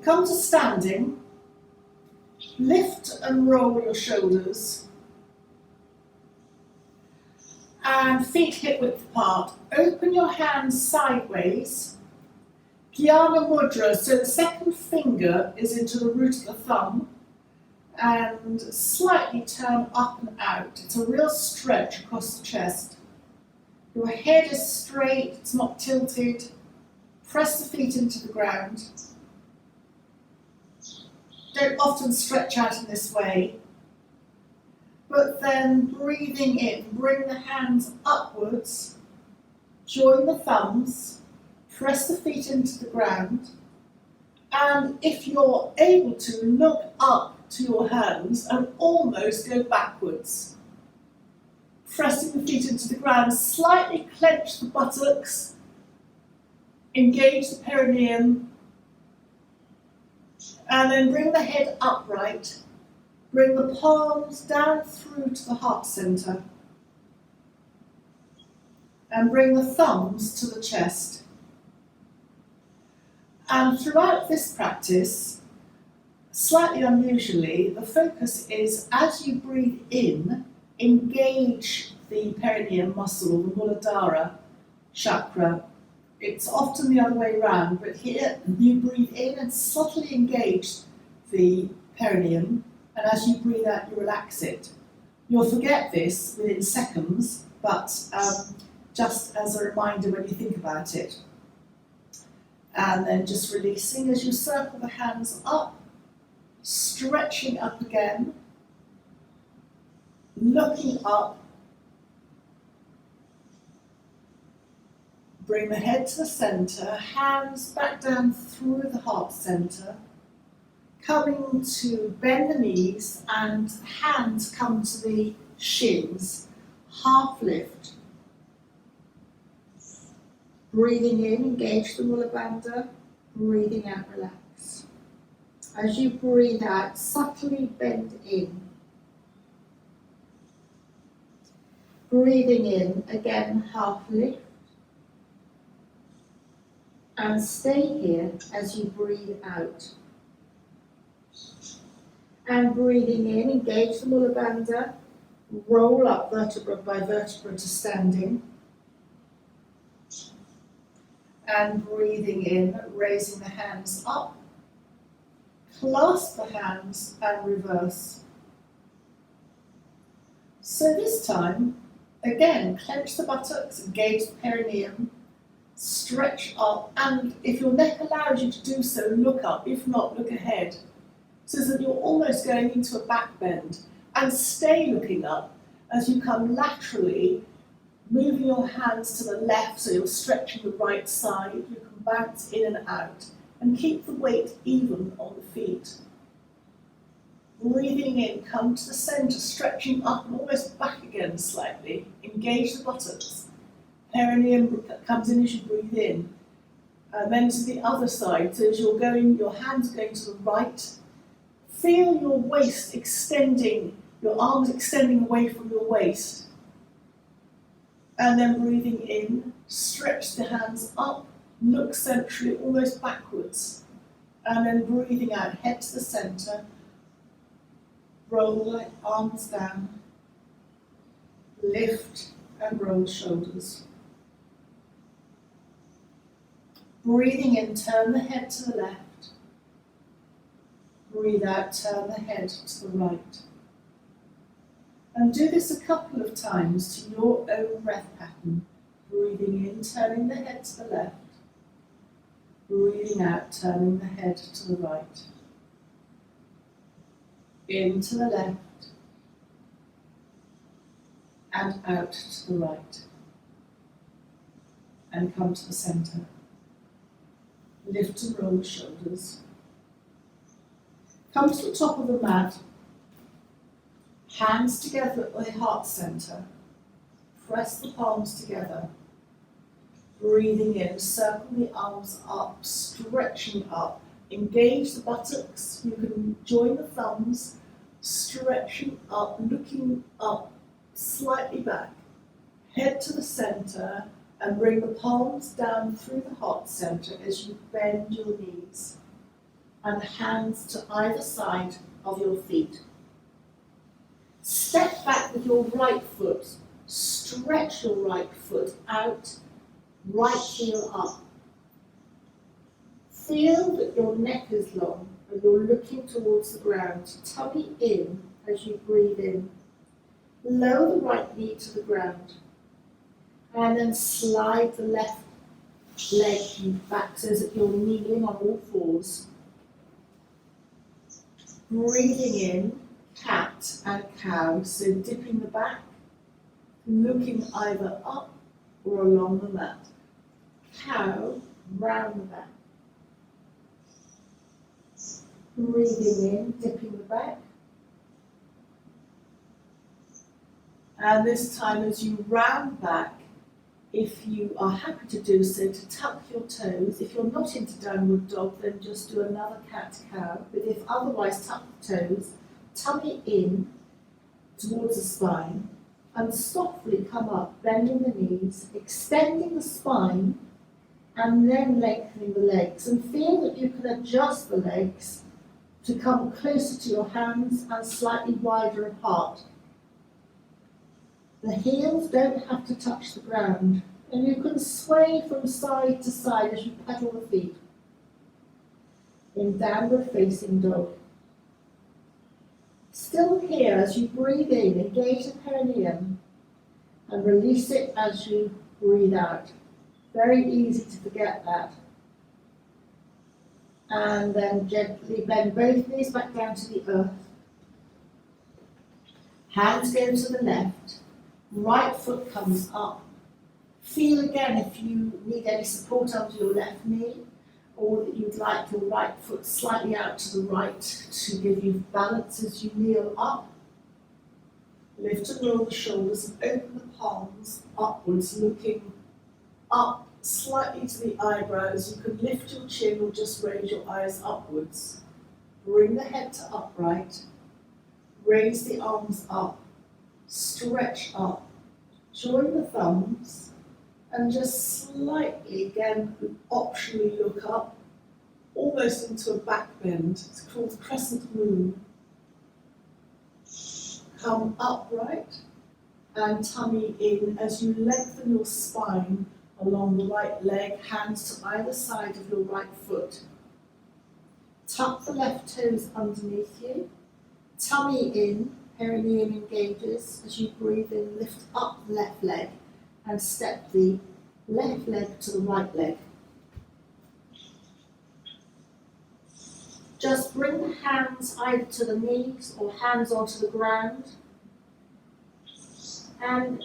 Come to standing, lift and roll your shoulders, and feet hip width apart. Open your hands sideways, Jnana Mudra, so the second finger is into the root of the thumb, and slightly turn up and out. It's a real stretch across the chest. Your head is straight, it's not tilted. Press the feet into the ground. Don't often stretch out in this way, but then breathing in, bring the hands upwards, join the thumbs, press the feet into the ground, and if you're able to, look up to your hands and almost go backwards. Pressing the feet into the ground, slightly clench the buttocks, engage the perineum, and then bring the head upright. Bring the palms down through to the heart center. And bring the thumbs to the chest. And throughout this practice, slightly unusually, the focus is as you breathe in, engage the perineum muscle, the Muladhara chakra. It's often the other way around, but here you breathe in and subtly engage the perineum, and as you breathe out, you relax it. You'll forget this within seconds, but just as a reminder when you think about it. And then just releasing as you circle the hands up, stretching up again, looking up. Bring the head to the center, hands back down through the heart center, coming to bend the knees and hands come to the shins, half lift. Breathing in, engage the Mula Bandha, breathing out, relax. As you breathe out, subtly bend in. Breathing in, again, half lift. And stay here as you breathe out. And breathing in, engage the Mula Bandha, roll up vertebra by vertebra to standing. And breathing in, raising the hands up, clasp the hands and reverse. So this time, again, clench the buttocks, engage the perineum, stretch up, and if your neck allows you to do so, look up. If not, look ahead, so that you're almost going into a back bend. And stay looking up as you come laterally, moving your hands to the left, so you're stretching the right side. You can bounce in and out, and keep the weight even on the feet. Breathing in, come to the center, stretching up and almost back again slightly. Engage the buttocks. Perineum comes in as you breathe in. And then to the other side, so as you're going, your hands are going to the right. Feel your waist extending, your arms extending away from your waist. And then breathing in, stretch the hands up, look centrally, almost backwards. And then breathing out, head to the center. Roll the arms down. Lift and roll the shoulders. Breathing in, turn the head to the left. Breathe out, turn the head to the right. And do this a couple of times to your own breath pattern. Breathing in, turning the head to the left. Breathing out, turning the head to the right. In to the left. And out to the right. And come to the center. Lift and roll the shoulders. Come to the top of the mat. Hands together at the heart center. Press the palms together. Breathing in, circle the arms up, stretching up. Engage the buttocks. You can join the thumbs. Stretching up, looking up, slightly back. Head to the center and bring the palms down through the heart center as you bend your knees. and hands to either side of your feet. Step back with your right foot. Stretch your right foot out, right heel up. Feel that your neck is long and you're looking towards the ground. Tummy in as you breathe in. Lower the right knee to the ground and then slide the left leg back so that you're kneeling on all fours. Breathing in, cat and cow, so dipping the back, looking either up or along the mat. Cow, round the back. Breathing in, dipping the back. And this time as you round back, if you are happy to do so, to tuck your toes. If you're not into downward dog, then just do another cat-cow. But if otherwise, tuck the toes, tummy in towards the spine, and softly come up, bending the knees, extending the spine, and then lengthening the legs. And feel that you can adjust the legs to come closer to your hands and slightly wider apart. The heels don't have to touch the ground, and you can sway from side to side as you pedal the feet in downward facing dog. Still here, as you breathe in, engage the perineum and release it as you breathe out. Very easy to forget that. And then gently bend both knees back down to the earth. Hands go to the left. Right foot comes up. Feel again if you need any support under your left knee, or that you'd like your right foot slightly out to the right to give you balance as you kneel up. Lift and roll the shoulders and open the palms upwards, looking up slightly to the eyebrows. You can lift your chin or just raise your eyes upwards. Bring the head to upright. Raise the arms up. Stretch up. Join the thumbs and just slightly, again, optionally look up, almost into a back bend. It's called the crescent moon. Come upright and tummy in as you lengthen your spine along the right leg, hands to either side of your right foot. Tuck the left toes underneath you, tummy in, perineum engages. As you breathe in, lift up the left leg and step the left leg to the right leg. Just bring the hands either to the knees or hands onto the ground and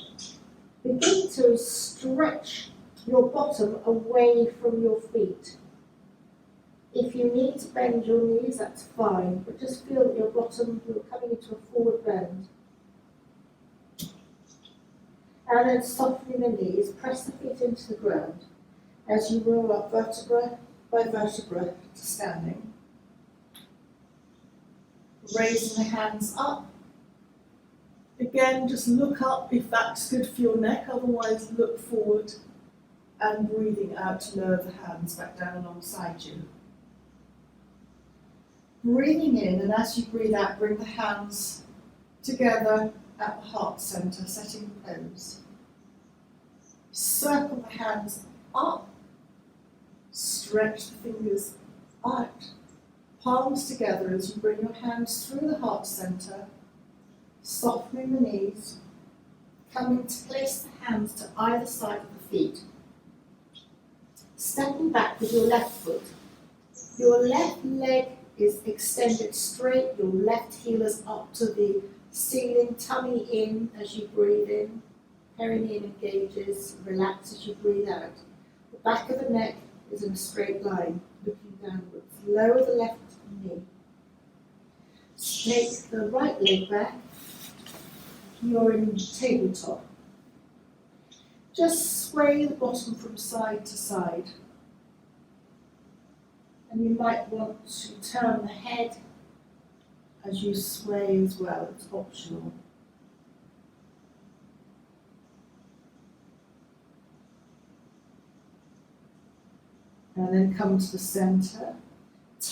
begin to stretch your bottom away from your feet. If you need to bend your knees, that's fine, but just feel that your bottom, you're coming into a forward bend. And then softening the knees, press the feet into the ground as you roll up vertebra by vertebra to standing. Raising the hands up. Again, just look up if that's good for your neck, otherwise look forward and breathing out to lower the hands back down alongside you. Breathing in, and as you breathe out, bring the hands together at the heart center, setting the pose. Circle the hands up, stretch the fingers out, palms together as you bring your hands through the heart center, softening the knees, coming to place the hands to either side of the feet. Stepping back with your left foot. Your left leg is extended straight, your left heel is up to the ceiling, tummy in as you breathe in, perineum engages, relax as you breathe out. The back of the neck is in a straight line, looking downwards. Lower the left knee. Take the right leg back. You're in tabletop. Just sway the bottom from side to side. And you might want to turn the head as you sway as well, it's optional. And then come to the center.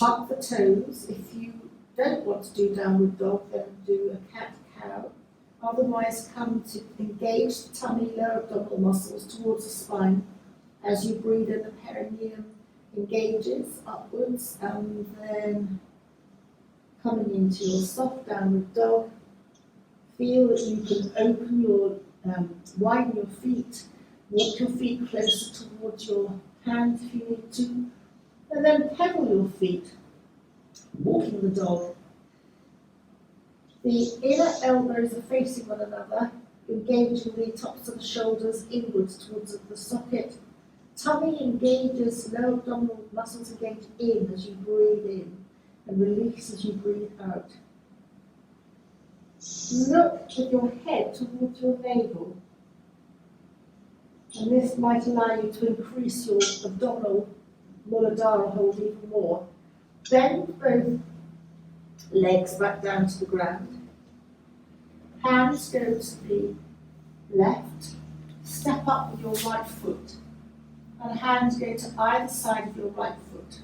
Tuck the toes. If you don't want to do downward dog, then do a cat-cow. Otherwise, come to engage the tummy, lower abdominal muscles towards the spine. As you breathe in, the perineum engages upwards, and then coming into your soft downward dog. Feel that you can open your, widen your feet, walk your feet closer towards your hands if you need to, and then pedal your feet, walking the dog. The inner elbows are facing one another, engaging the tops of the shoulders inwards towards the socket. Tummy engages, lower abdominal muscles engage in as you breathe in and release as you breathe out. Look with your head towards your navel, and this might allow you to increase your abdominal Muladhara hold even more. Bend both legs back down to the ground. Hands go to the left. Step up with your right foot, and hands go to either side of your right foot.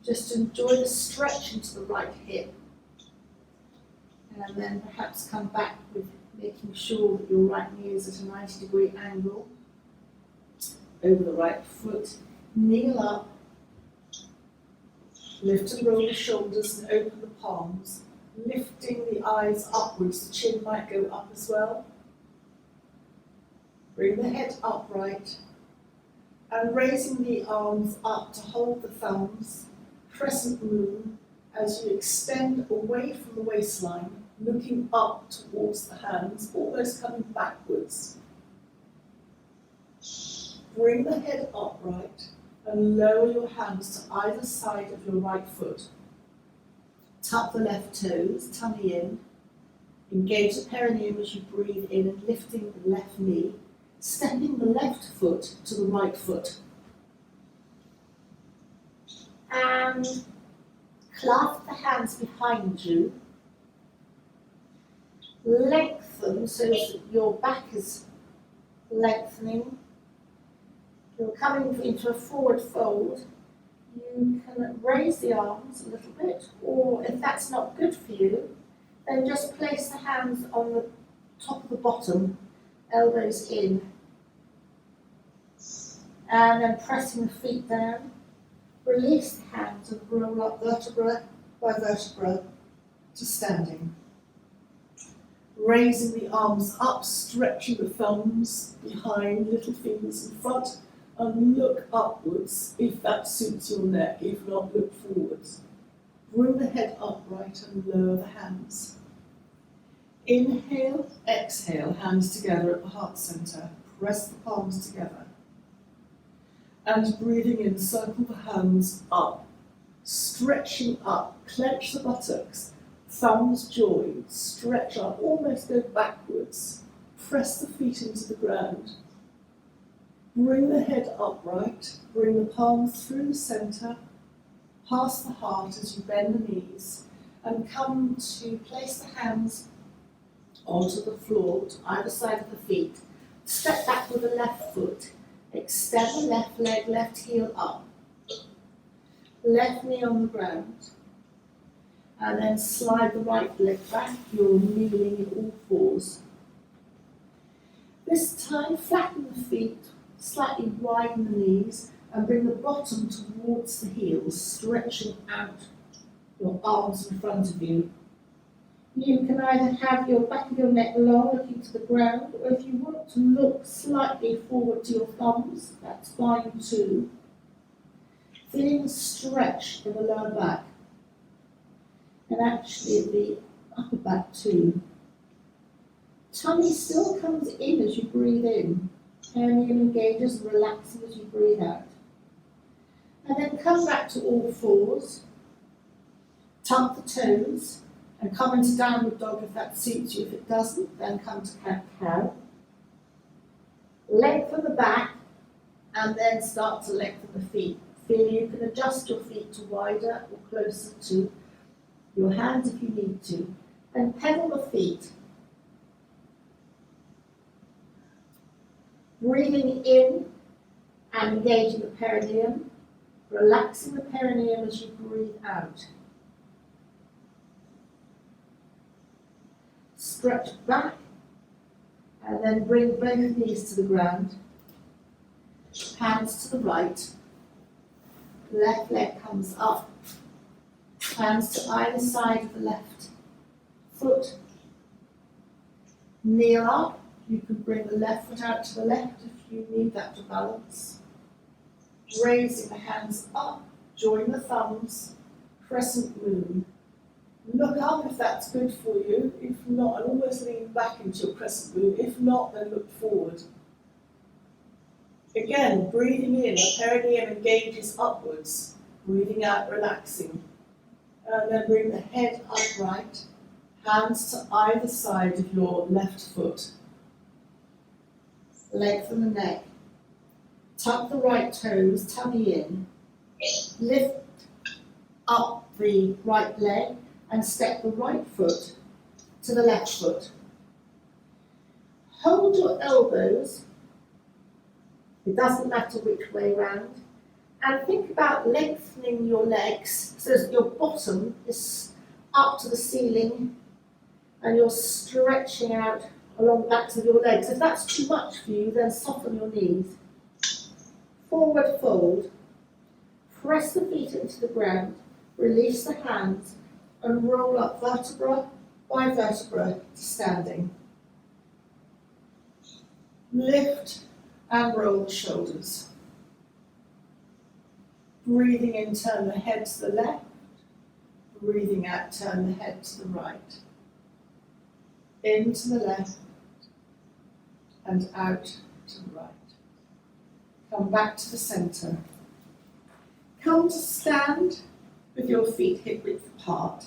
Just enjoy the stretch into the right hip, and then perhaps come back with making sure that your right knee is at a 90-degree angle over the right foot. Kneel up, lift and roll the shoulders and open the palms, lifting the eyes upwards. The chin might go up as well. Bring the head upright and raising the arms up to hold the thumbs, crescent moon, as you extend away from the waistline, looking up towards the hands, almost coming backwards. Bring the head upright and lower your hands to either side of your right foot. Tuck the left toes, tummy in. Engage the perineum as you breathe in and lifting the left knee, stepping the left foot to the right foot. And clasp the hands behind you. Lengthen so that your back is lengthening. You're coming into a forward fold. You can raise the arms a little bit, or if that's not good for you, then just place the hands on the top of the bottom, elbows in, and then pressing the feet down. Release the hands and roll up vertebra by vertebra to standing. Raising the arms up, stretching the thumbs behind, little fingers in front, and look upwards if that suits your neck. If not, look forwards. Bring the head upright and lower the hands. Inhale, exhale, hands together at the heart center. Press the palms together. And breathing in, circle the hands up, stretching up, clench the buttocks, thumbs joined, stretch up, almost go backwards. Press the feet into the ground. Bring the head upright, bring the palms through the center, past the heart as you bend the knees, and come to place the hands onto the floor to either side of the feet. Step back with the left foot. Extend the left leg, left heel up. Left knee on the ground. And then slide the right leg back. You're kneeling in all fours. This time, flatten the feet, slightly widen the knees, and bring the bottom towards the heels, stretching out your arms in front of you. You can either have your back of your neck long, looking to the ground, or if you want to look slightly forward to your thumbs, that's fine too. Feeling the stretch in the lower back, and actually the upper back too. Tummy still comes in as you breathe in. Perineum engages and relaxing as you breathe out. And then come back to all fours. Tuck the toes. And come into downward dog if that suits you. If it doesn't, then come to cat-cow. Lengthen the back, and then start to lengthen the feet. Feel you can adjust your feet to wider or closer to your hands if you need to. And pedal the feet. Breathing in and engaging the perineum. relaxing the perineum as you breathe out. Stretch back and then bring both knees to the ground. Hands to the right. Left leg comes up. Hands to either side of the left foot. Kneel up. You can bring the left foot out to the left if you need that to balance. Raising the hands up. Join the thumbs. Crescent moon. Look up if that's good for you. If not, and almost lean back into your crescent moon. If not, then look forward. Again, breathing in, the perineum engages upwards. Breathing out, relaxing. And then bring the head upright. Hands to either side of your left foot. Lengthen the neck. Tuck the right toes, tummy in. Lift up the right leg and step the right foot to the left foot. Hold your elbows, it doesn't matter which way round, and think about lengthening your legs so that your bottom is up to the ceiling and you're stretching out along the backs of your legs. If that's too much for you, then soften your knees. Forward fold, press the feet into the ground, release the hands, and roll up vertebra by vertebra to standing. Lift and roll the shoulders. Breathing in, turn the head to the left. Breathing out, turn the head to the right. In to the left and out to the right. Come back to the centre. Come to stand with your feet hip width apart,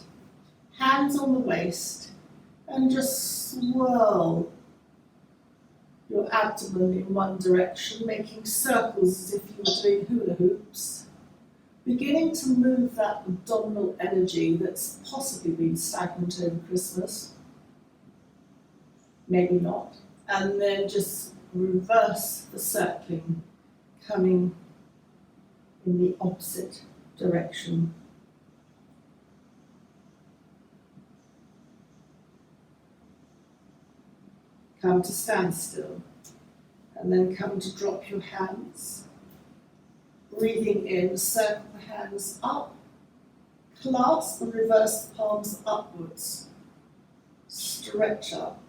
hands on the waist, and just swirl your abdomen in one direction, making circles as if you were doing hula hoops, beginning to move that abdominal energy that's possibly been stagnant over Christmas, maybe not, and then just reverse the circling, coming in the opposite direction. Come to standstill, and then come to drop your hands. Breathing in, circle the hands up, clasp and reverse the palms upwards. Stretch up.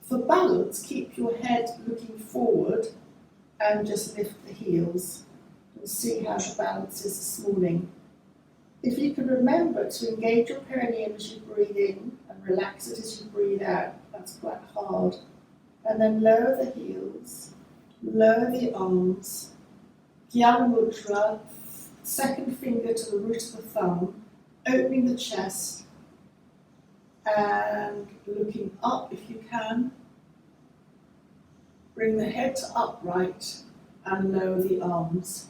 For balance, keep your head looking forward and just lift the heels and see how the balance is this morning. If you can remember to engage your perineum as you breathe in and relax it as you breathe out, that's quite hard. And then lower the heels, lower the arms, Gyana Mudra, second finger to the root of the thumb, opening the chest and looking up if you can. Bring the head to upright and lower the arms.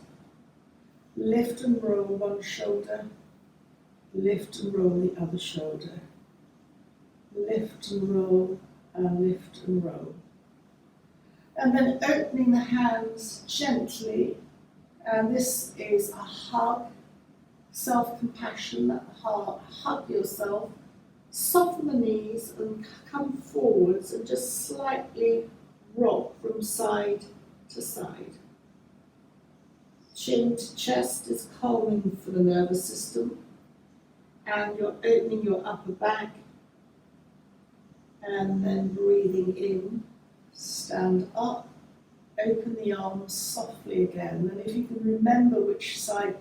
Lift and roll one shoulder, lift and roll the other shoulder. Lift and roll and lift and roll. And then opening the hands gently, and this is a hug, self-compassion at the heart. Hug yourself, soften the knees and come forwards and just slightly rock from side to side. Chin to chest is calming for the nervous system, and you're opening your upper back. And then breathing in, stand up, open the arms softly again. And if you can remember which side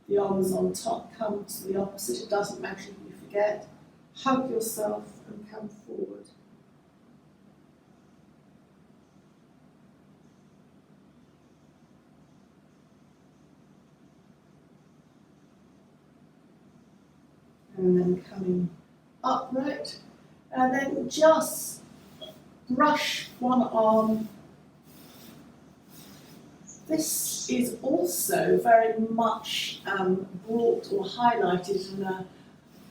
the arms on top, come to the opposite. It doesn't matter if you forget. Hug yourself and come forward. And then coming upright. And then just brush one arm. This is also very much brought or highlighted in a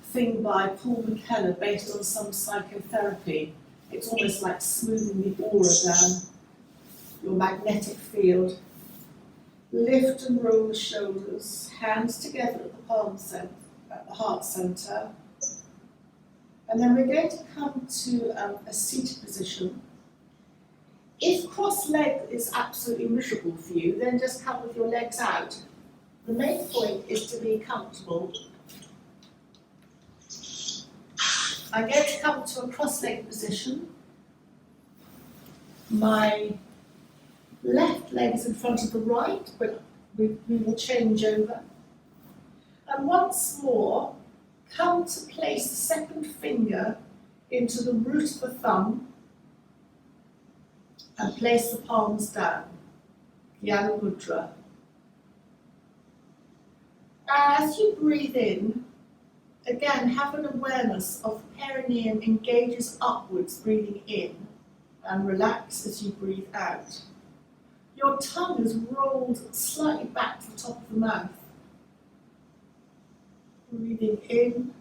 thing by Paul McKenna based on some psychotherapy. It's almost like smoothing the aura down, your magnetic field. Lift and roll the shoulders, hands together at at the heart center. And then we're going to come to a seated position. If cross-legged is absolutely miserable for you, then just come with your legs out. The main point is to be comfortable. I'm going to come to a cross-legged position. My left leg is in front of the right, but we will change over. And once more, come to place the second finger into the root of the thumb and place the palms down. Jnana Mudra. As you breathe in, again, have an awareness of the perineum engages upwards, breathing in, and relax as you breathe out. Your tongue is rolled slightly back to the top of the mouth. Breathing in,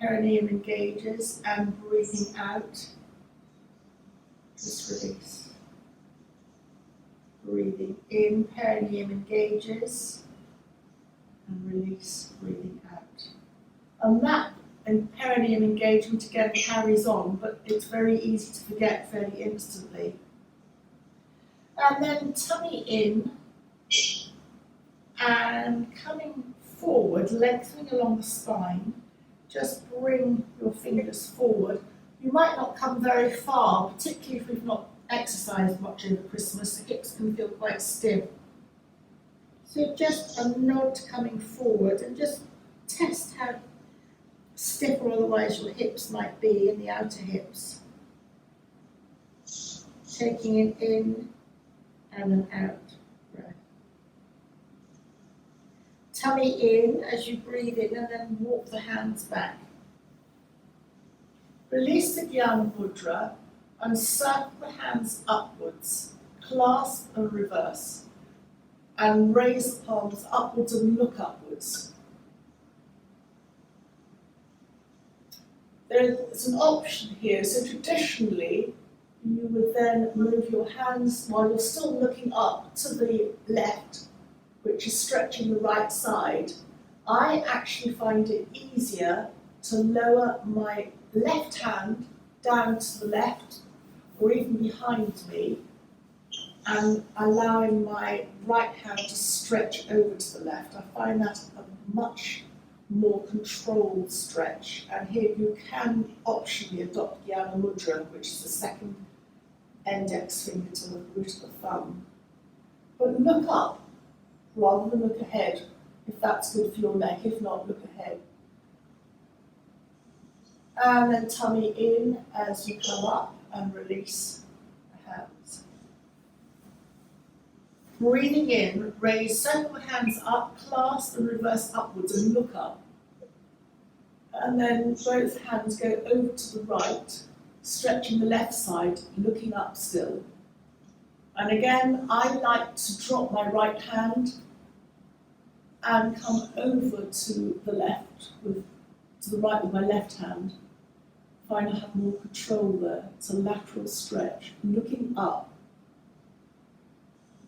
perineum engages, and breathing out, just release. Breathing in, perineum engages, and release, breathing out. And that perineum engagement again carries on, but it's very easy to forget fairly instantly. And then tummy in, and coming forward, lengthening along the spine, just bring your fingers forward. You might not come very far, particularly if we've not exercised much over Christmas. The hips can feel quite stiff. So just a nod coming forward and just test how stiff or otherwise your hips might be in the outer hips. Taking it in and an out breath. Tummy in as you breathe in and then walk the hands back. Release the Jnana Mudra and circle the hands upwards, clasp and reverse, and raise the palms upwards and look upwards. There's an option here, so traditionally you would then move your hands while you're still looking up to the left, which is stretching the right side. I actually find it easier to lower my left hand down to the left or even behind me and allowing my right hand to stretch over to the left. I find that a much more controlled stretch, and here you can optionally adopt Jnana Mudra, which is the second index finger to the root of the thumb. But look up rather than look ahead, if that's good for your neck. If not, look ahead. And then tummy in as you come up and release the hands. Breathing in, raise, circle the hands up, clasp and reverse upwards and look up. And then both hands go over to the right, stretching the left side, looking up still. And again, I like to drop my right hand and come over to the left, to the right with my left hand. Find I have more control there. It's a lateral stretch, looking up.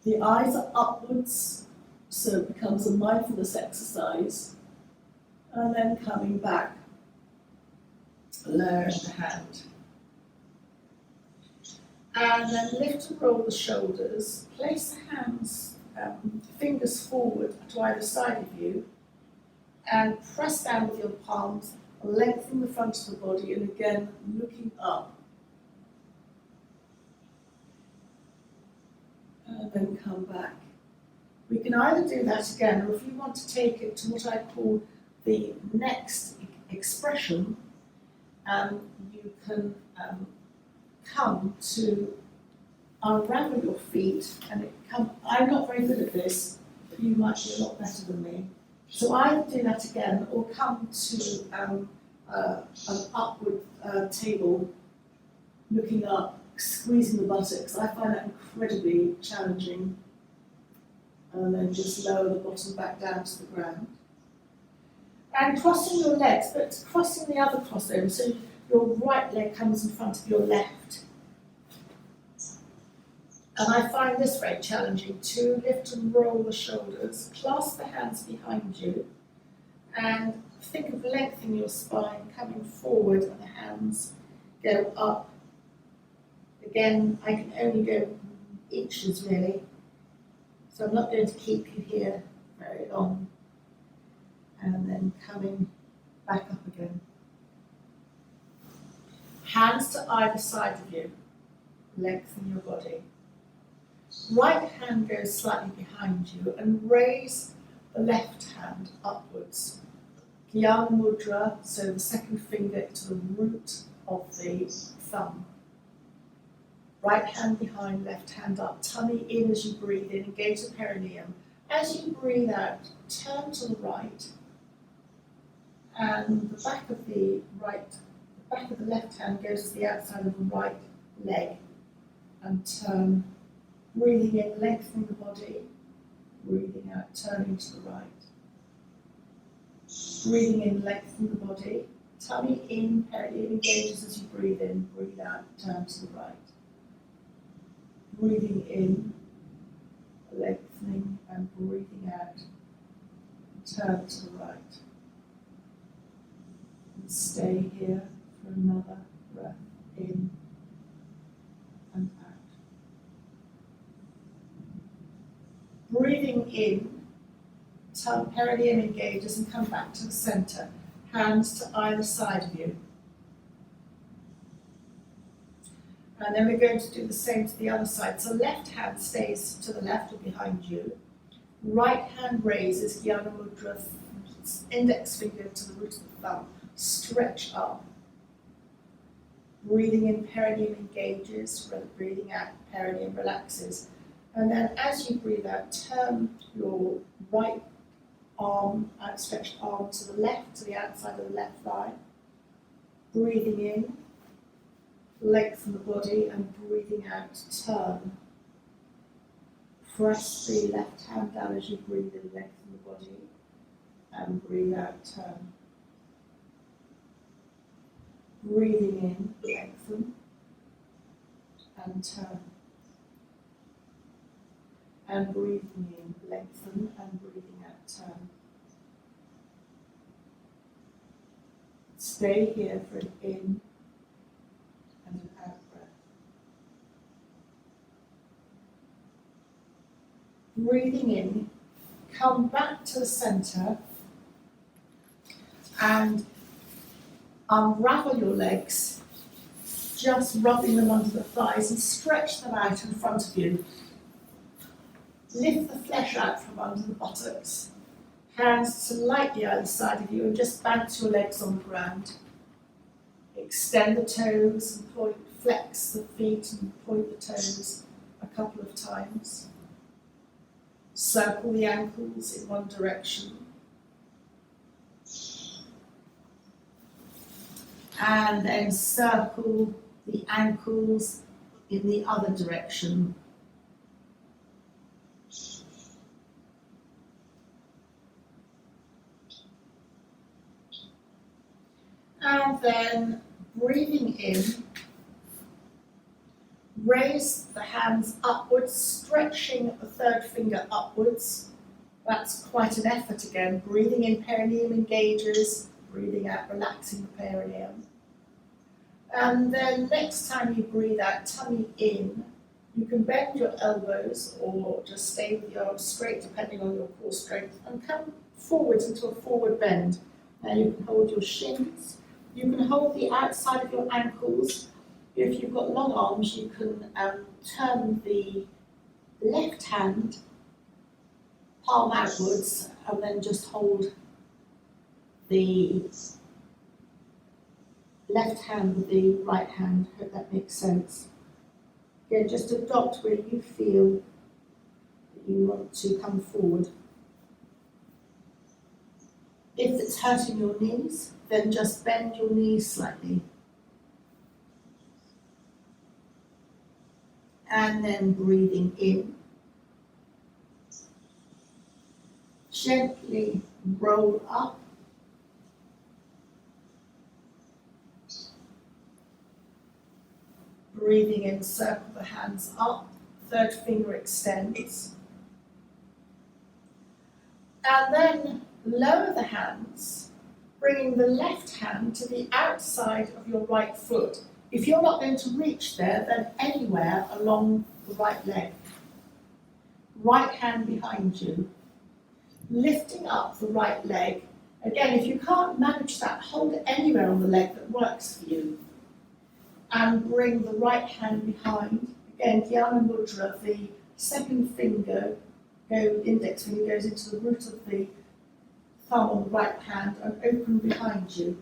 The eyes are upwards, so it becomes a mindfulness exercise. And then coming back, lowering the hand. And then lift and roll the shoulders, place the hands, fingers forward to either side of you, and press down with your palms, lengthen the front of the body, and again, looking up. And then come back. We can either do that again, or if you want to take it to what I call the next expression, you can come to unravel your feet, and I'm not very good at this, but you might be a lot better than me. So either do that again, or come to an upward table, looking up, squeezing the buttocks. I find that incredibly challenging. And then just lower the bottom back down to the ground. And crossing your legs, but crossing the other crossover, so your right leg comes in front of your left. And I find this very challenging to lift and roll the shoulders, clasp the hands behind you, and think of lengthening your spine, coming forward, and the hands go up. Again, I can only go inches really, so I'm not going to keep you here very long. And then coming back up again. Hands to either side of you, lengthen your body. Right hand goes slightly behind you and raise the left hand upwards. Jnana Mudra, so the second finger to the root of the thumb. Right hand behind, left hand up, tummy in as you breathe in, engage the perineum. As you breathe out, turn to the right, and the back of the left hand goes to the outside of the right leg, and turn, breathing in, lengthening the body, breathing out, turning to the right. Breathing in, lengthen the body, tummy in, perineum engages as you breathe in, breathe out, turn to the right. Breathing in, lengthening, and breathing out, turn to the right. And stay here for another breath in and out. Breathing in, perineum engages and come back to the center. Hands to either side of you. And then we're going to do the same to the other side. So left hand stays to the left or behind you. Right hand raises, Jnana Mudra, index finger to the root of the thumb. Stretch up. Breathing in, perineum engages. Breathing out, perineum relaxes. And then as you breathe out, turn your right arm, outstretched arm to the left, to the outside of the left thigh. Breathing in, lengthen the body, and breathing out, turn. Press the left hand down as you breathe in, lengthen the body, and breathe out, turn. Breathing in, lengthen, and turn. And breathing in, lengthen, and breathing out, turn. Stay here for an in and an out breath. Breathing in, come back to the center and unravel your legs, just rubbing them under the thighs, and stretch them out in front of you. Lift the flesh out from under the buttocks. Hands to lightly either side of you, and just bounce your legs on the ground. Extend the toes and point, flex the feet and point the toes a couple of times. Circle the ankles in one direction. And then circle the ankles in the other direction. And then breathing in, raise the hands upwards, stretching the third finger upwards. That's quite an effort again. Breathing in, perineum engages. Breathing out, relaxing the perineum. And then next time you breathe out, tummy in, you can bend your elbows or just stay with your arms straight depending on your core strength, and come forwards into a forward bend. Now you can hold your shins. You can hold the outside of your ankles. If you've got long arms, you can turn the left hand palm outwards and then just hold the left hand with the right hand. Hope that makes sense. Again, just adopt where you feel that you want to come forward. If it's hurting your knees, then just bend your knees slightly. And then breathing in. Gently roll up. Breathing in, circle the hands up, third finger extends. And then lower the hands, bringing the left hand to the outside of your right foot. If you're not going to reach there, then anywhere along the right leg. Right hand behind you, lifting up the right leg. Again, if you can't manage that, hold it anywhere on the leg that works for you. And bring the right hand behind. Again, Dhyana Mudra, the second finger, index finger goes into the root of the thumb on the right hand and open behind you.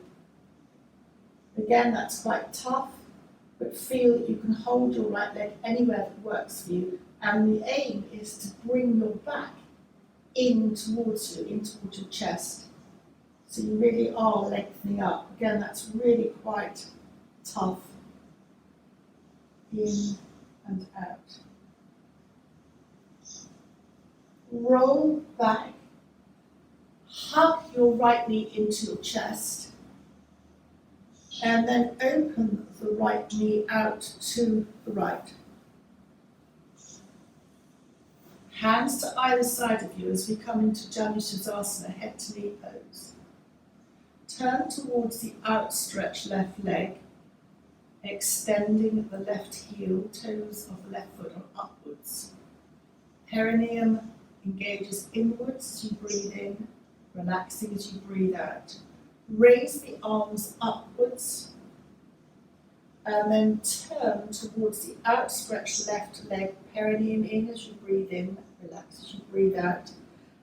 Again, that's quite tough, but feel that you can hold your right leg anywhere that works for you. And the aim is to bring your back in towards you, in towards your chest. So you really are lengthening up. Again, that's really quite tough. In and out. Roll back. Hug your right knee into your chest. And then open the right knee out to the right. Hands to either side of you as we come into Janu Sirsasana, head to knee pose. Turn towards the outstretched left leg, extending the left heel, toes of the left foot are upwards. Perineum engages inwards as you breathe in, relaxing as you breathe out. Raise the arms upwards, and then turn towards the outstretched left leg, perineum in as you breathe in, relax as you breathe out,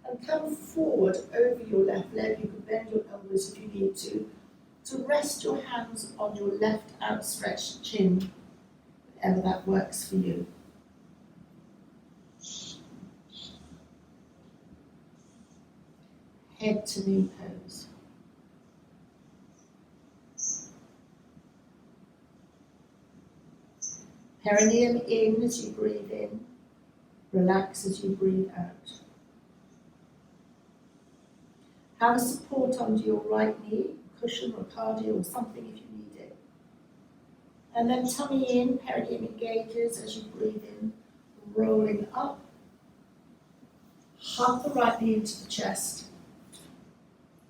and come forward over your left leg. You can bend your elbows if you need to rest your hands on your left outstretched chin, wherever that works for you. Head to knee pose. Perineum in as you breathe in, relax as you breathe out. Have a support under your right knee, cushion or cardio or something if you need it. And then tummy in, perineum engages as you breathe in, rolling up. Hug the right knee into the chest,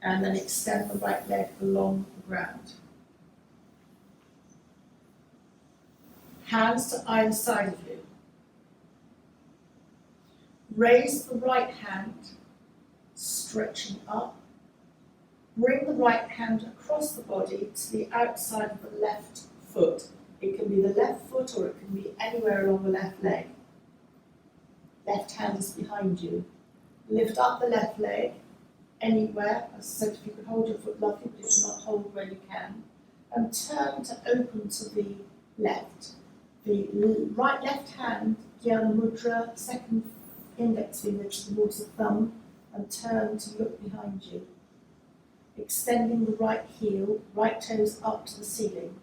and then extend the right leg along the ground. Hands to either side of you. Raise the right hand, stretching up. Bring the right hand across the body to the outside of the left foot. It can be the left foot or it can be anywhere along the left leg. Left hand is behind you. Lift up the left leg, anywhere. As I said, if you can hold your foot, lovely, but if not, hold where you can. And turn to open to the left. The left hand, Dhyana Mudra, second index finger towards the thumb, and turn to look behind you. Extending the right heel, right toes up to the ceiling.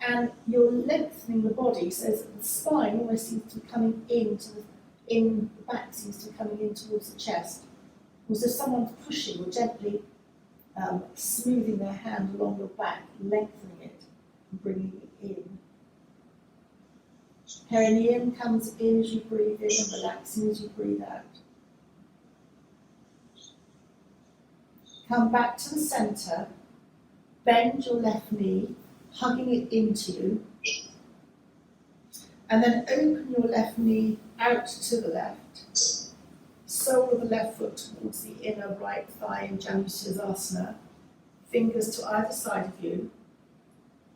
And you're lengthening the body so that the spine almost seems to be coming the back seems to be coming in towards the chest. As if someone's pushing or gently smoothing their hand along your back, lengthening it and bringing it in. Perineum comes in as you breathe in and relaxing as you breathe out. Come back to the centre, bend your left knee, hugging it into you, and then open your left knee out to the left. Sole of the left foot towards the inner right thigh in Janu Sirsasana, fingers to either side of you.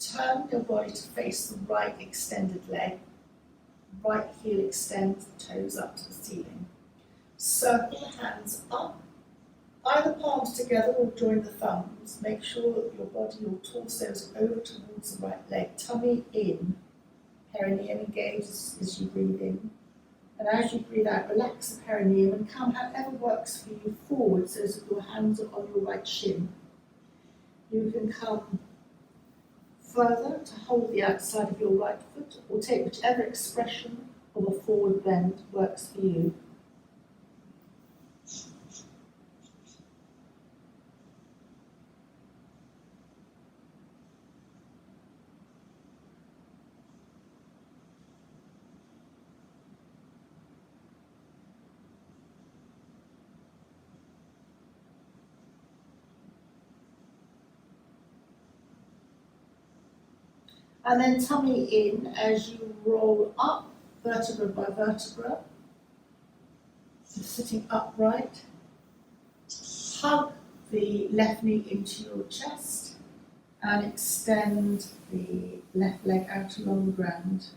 Turn your body to face the right extended leg. Right heel extends, toes up to the ceiling. Circle the hands up, either palms together or join the thumbs. Make sure that your body, your torso is over towards the right leg. Tummy in, perineum engages as you breathe in. And as you breathe out, relax the perineum and come however works for you forward so that your hands are on your right shin. You can come further to hold the outside of your right foot or take whichever expression of a forward bend works for you. And then tummy in as you roll up, vertebra by vertebra. So sitting upright. Hug the left knee into your chest and extend the left leg out along the ground.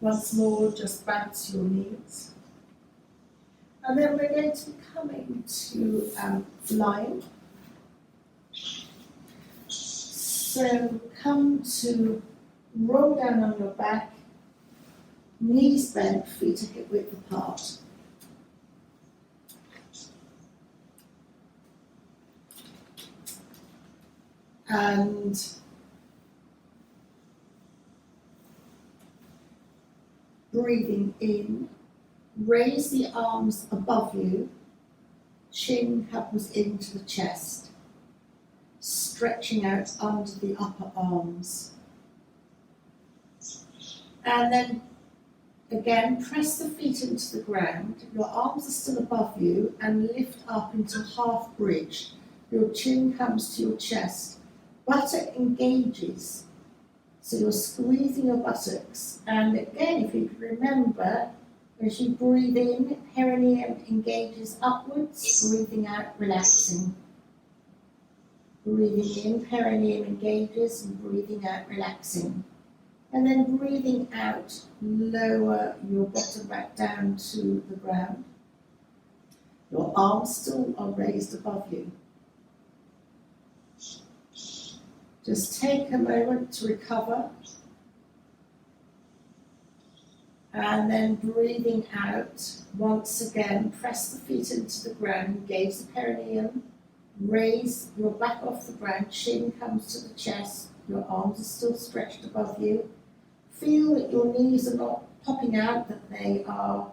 Once more, just bounce your knees. And then we're going to be coming to lying. So come to roll down on your back, knees bent, feet are hip width apart. And breathing in, raise the arms above you, chin comes into the chest, stretching out under the upper arms. And then again, press the feet into the ground, your arms are still above you, and lift up into half bridge. Your chin comes to your chest, buttock engages, so you're squeezing your buttocks. And again, if you can remember, as you breathe in, perineum engages upwards, breathing out, relaxing. Breathing in, perineum engages, and breathing out, relaxing. And then breathing out, lower your bottom back down to the ground. Your arms still are raised above you. Just take a moment to recover. And then breathing out, once again, press the feet into the ground, engage the perineum, raise your back off the ground, chin comes to the chest, your arms are still stretched above you. Feel that your knees are not popping out, that they are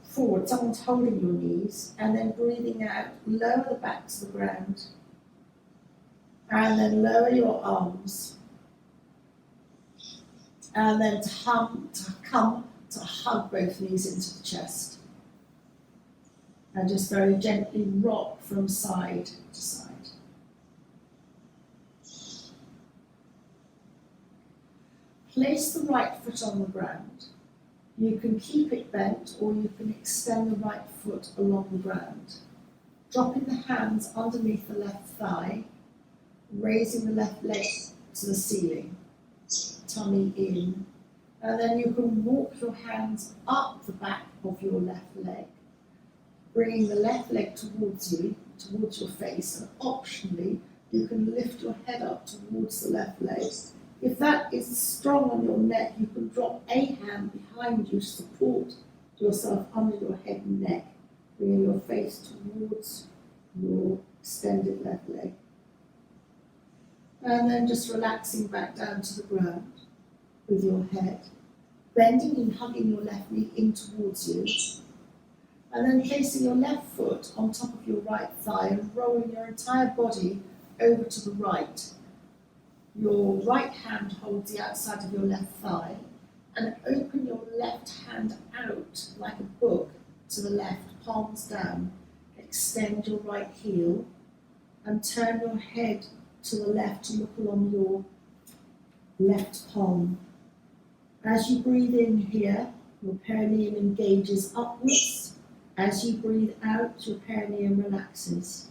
forward, someone's holding your knees, and then breathing out, lower the back to the ground. And then lower your arms. And then come to hug both knees into the chest. And just very gently rock from side to side. Place the right foot on the ground. You can keep it bent or you can extend the right foot along the ground. Dropping the hands underneath the left thigh, raising the left leg to the ceiling, tummy in, and then you can walk your hands up the back of your left leg, bringing the left leg towards you, towards your face, and optionally you can lift your head up towards the left leg. If that is strong on your neck, you can drop a hand behind you to support yourself under your head and neck, bringing your face towards your extended left leg. And then just relaxing back down to the ground with your head, bending and hugging your left knee in towards you, and then placing your left foot on top of your right thigh and rolling your entire body over to the right. Your right hand holds the outside of your left thigh, and open your left hand out like a book to the left, palms down. Extend your right heel and turn your head to the left to look along your left palm. As you breathe in here, your perineum engages upwards. As you breathe out, your perineum relaxes.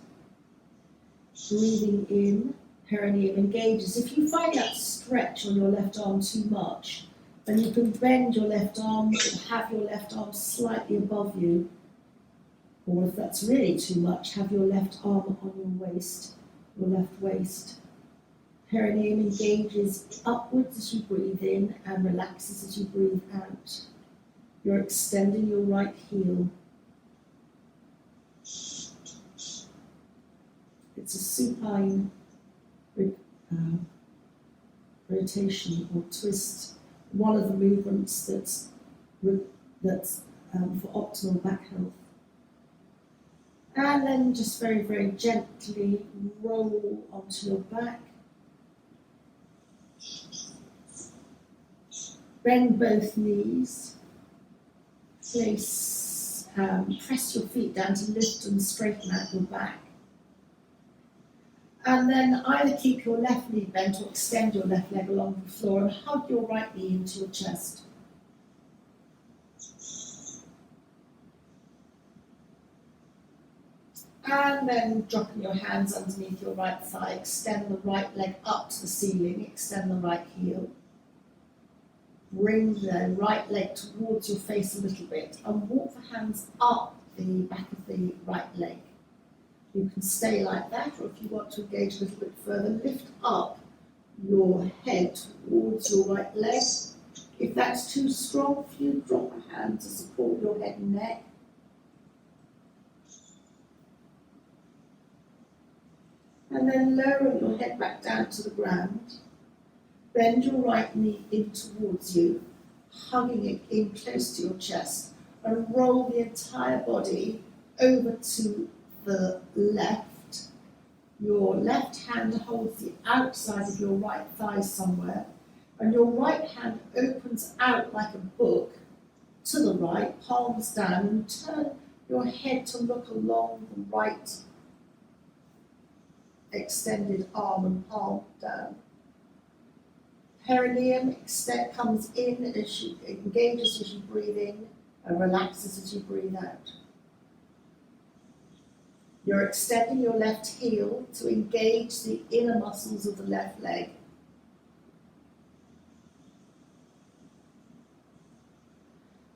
Breathing in, perineum engages. If you find that stretch on your left arm too much, then you can bend your left arm or have your left arm slightly above you. Or if that's really too much, have your left arm on your waist, your left waist. Perineum engages upwards as you breathe in and relaxes as you breathe out. You're extending your right heel. It's a supine rotation or twist, one of the movements that's for optimal back health. And then just very, very gently roll onto your back. Bend both knees. Press your feet down to lift and straighten out your back. And then either keep your left knee bent or extend your left leg along the floor and hug your right knee into your chest. And then dropping your hands underneath your right thigh, extend the right leg up to the ceiling, extend the right heel. Bring the right leg towards your face a little bit and walk the hands up the back of the right leg. You can stay like that, or if you want to engage a little bit further, lift up your head towards your right leg. If that's too strong for you, drop a hand to support your head and neck. And then lowering your head back down to the ground. Bend your right knee in towards you, hugging it in close to your chest, and roll the entire body over to the left. Your left hand holds the outside of your right thigh somewhere, and your right hand opens out like a book to the right, palms down, and turn your head to look along the right extended arm and palm down. Perineum comes in as you engages as you breathe in and relaxes as you breathe out. You're extending your left heel to engage the inner muscles of the left leg.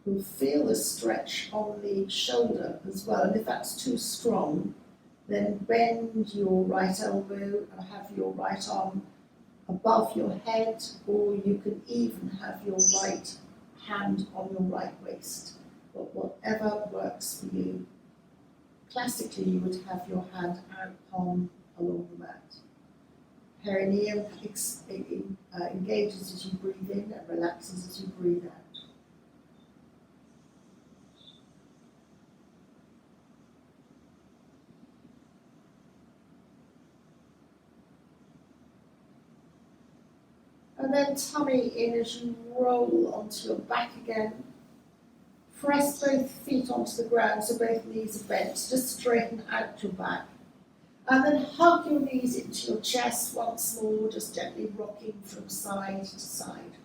You'll feel the stretch on the shoulder as well, and if that's too strong, then bend your right elbow or have your right arm above your head, or you can even have your right hand on your right waist, but whatever works for you. Classically, you would have your hand out, palm along the mat. Perineum engages as you breathe in and relaxes as you breathe out. And then tummy in as you roll onto your back again. Press both feet onto the ground so both knees are bent. Just straighten out your back. And then hug your knees into your chest once more, just gently rocking from side to side.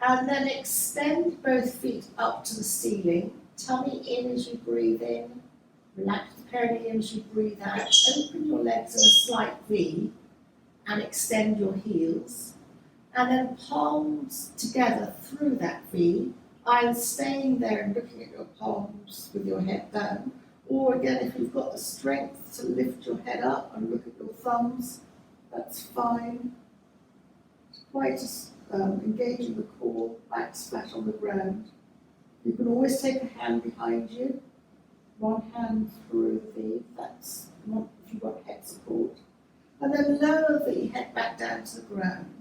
And then extend both feet up to the ceiling. Tummy in as you breathe in. Relax the perineum as you breathe out. Open your legs in a slight V and extend your heels. And then palms together through that V, either staying there and looking at your palms with your head down, or again, if you've got the strength to lift your head up and look at your thumbs, that's fine. Quite engaging the core, back flat on the ground. You can always take a hand behind you. One hand through the V, that's not if you've got head support. And then lower the head back down to the ground.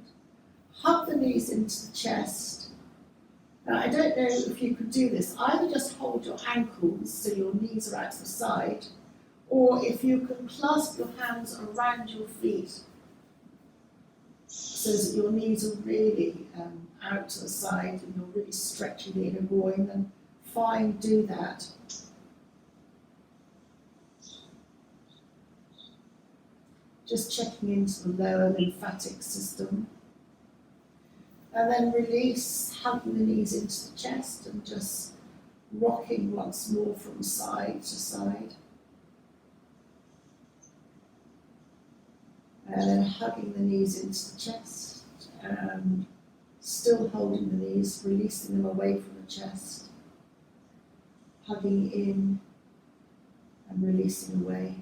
Hug the knees into the chest. Now, I don't know if you could do this. Either just hold your ankles so your knees are out to the side, or if you can clasp your hands around your feet so that your knees are really out to the side and you're really stretching the inner groin, then fine, do that. Just checking into the lower lymphatic system. And then release, hugging the knees into the chest and just rocking once more from side to side. And then hugging the knees into the chest and still holding the knees, releasing them away from the chest. Hugging in and releasing away.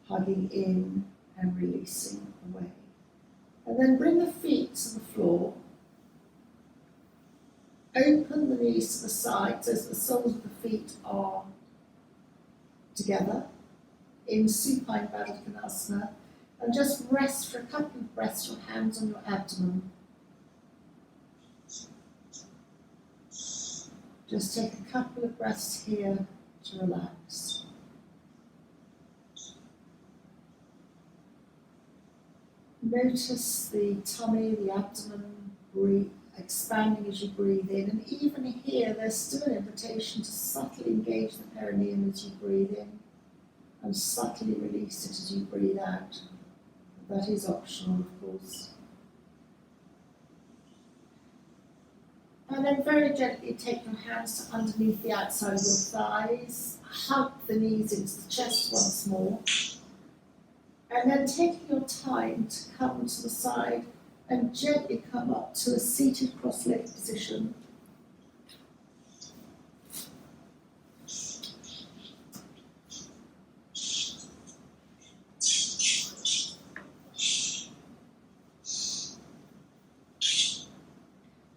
Hugging in and releasing away. And then bring the feet to the floor. Open the knees to the side so the soles of the feet are together in supine Baddha Konasana. And just rest for a couple of breaths, your hands on your abdomen. Just take a couple of breaths here to relax. Notice the tummy, the abdomen, breathe, expanding as you breathe in. And even here, there's still an invitation to subtly engage the perineum as you breathe in and subtly release it as you breathe out. That is optional, of course. And then very gently take your hands to underneath the outside of your thighs, hug the knees into the chest once more, and then taking your time to come to the side and gently come up to a seated cross-legged position.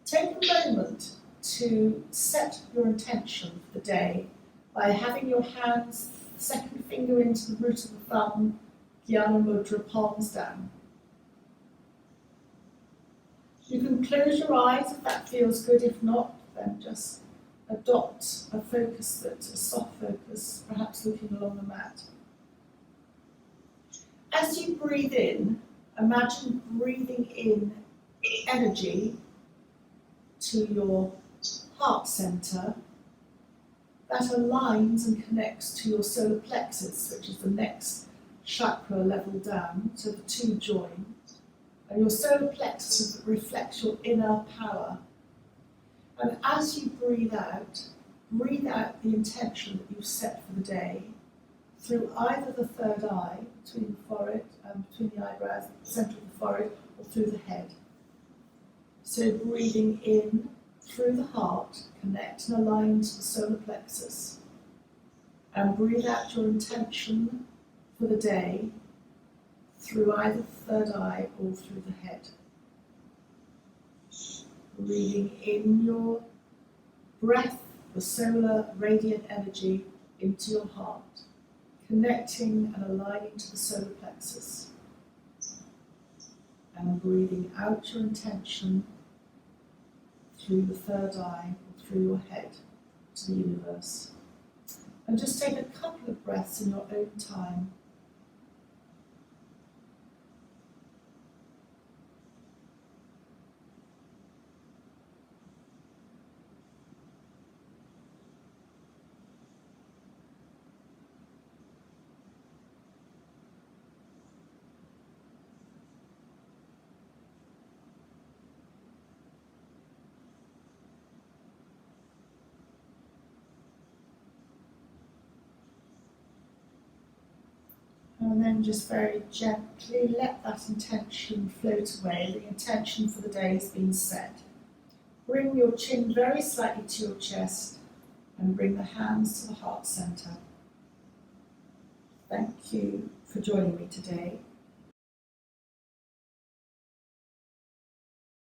Take a moment to set your intention for the day by having your hands, second finger into the root of the thumb, Jnana Mudra, palms down. You can close your eyes if that feels good. If not, then just adopt a focus a soft focus, perhaps looking along the mat. As you breathe in, imagine breathing in energy to your heart center that aligns and connects to your solar plexus, which is the next chakra level down, so the two join. And your solar plexus reflects your inner power. And as you breathe out the intention that you've set for the day through either the third eye, between the forehead, between the eyebrows, the centre of the forehead, or through the head. So breathing in through the heart, connect and align to the solar plexus. And breathe out your intention for the day through either the third eye or through the head. Breathing in your breath, the solar radiant energy into your heart, connecting and aligning to the solar plexus. And breathing out your intention through the third eye or through your head to the universe. And just take a couple of breaths in your own time. And then just very gently let that intention float away. The intention for the day has been set. Bring your chin very slightly to your chest and bring the hands to the heart center. Thank you for joining me today.